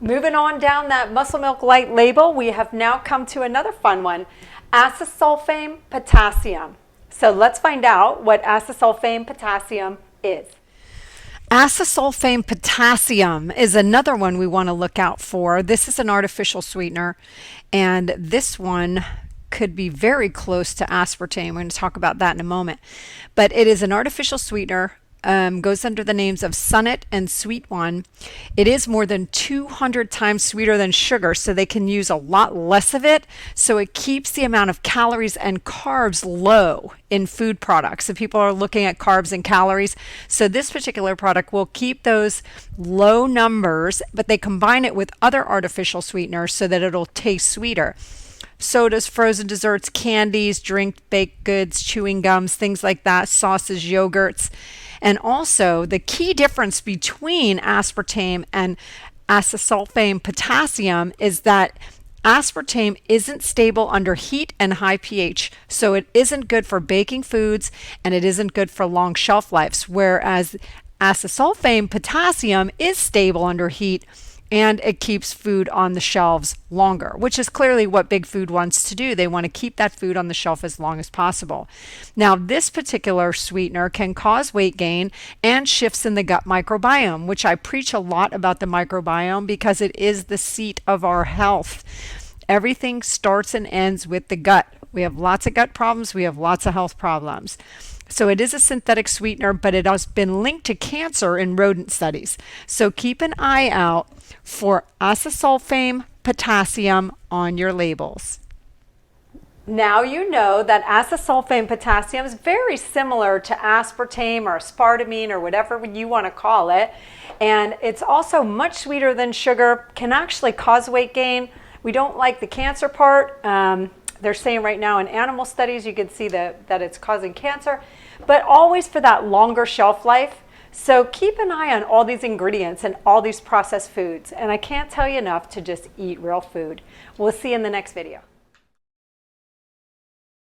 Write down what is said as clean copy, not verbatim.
Moving on down that Muscle Milk Light label, we have now come to another fun one, Acesulfame Potassium. So let's find out what acesulfame potassium is. Acesulfame potassium is another one we want to look out for. This is an artificial sweetener, and this one could be very close to aspartame. We're going to talk about that in a moment. But it is an artificial sweetener. Goes under the names of Sunnet and Sweet One. It is more than 200 times sweeter than sugar, so they can use a lot less of it. So it keeps the amount of calories and carbs low in food products. So people are looking at carbs and calories. So this particular product will keep those low numbers, but they combine it with other artificial sweeteners so that it'll taste sweeter. Sodas, frozen desserts, candies, drink, baked goods, chewing gums, things like that, sauces, yogurts. And also the key difference between aspartame and acesulfame potassium is that aspartame isn't stable under heat and high pH, so it isn't good for baking foods and it isn't good for long shelf lives, whereas acesulfame potassium is stable under heat and it keeps food on the shelves longer, which is clearly what big food wants to do. They want to keep that food on the shelf as long as possible. Now, this particular sweetener can cause weight gain and shifts in the gut microbiome, which I preach a lot about the microbiome because it is the seat of our health. Everything starts and ends with the gut. We have lots of gut problems. We have lots of health problems. So it is a synthetic sweetener, but it has been linked to cancer in rodent studies. So keep an eye out for acesulfame potassium on your labels. Now you know that acesulfame potassium is very similar to aspartame or aspartamine or whatever you want to call it. And it's also much sweeter than sugar, can actually cause weight gain. We don't like the cancer part. They're saying right now in animal studies you can see that it's causing cancer, but always for that longer shelf life. So keep an eye on all these ingredients and all these processed foods. And I can't tell you enough to just eat real food. We'll see you in the next video.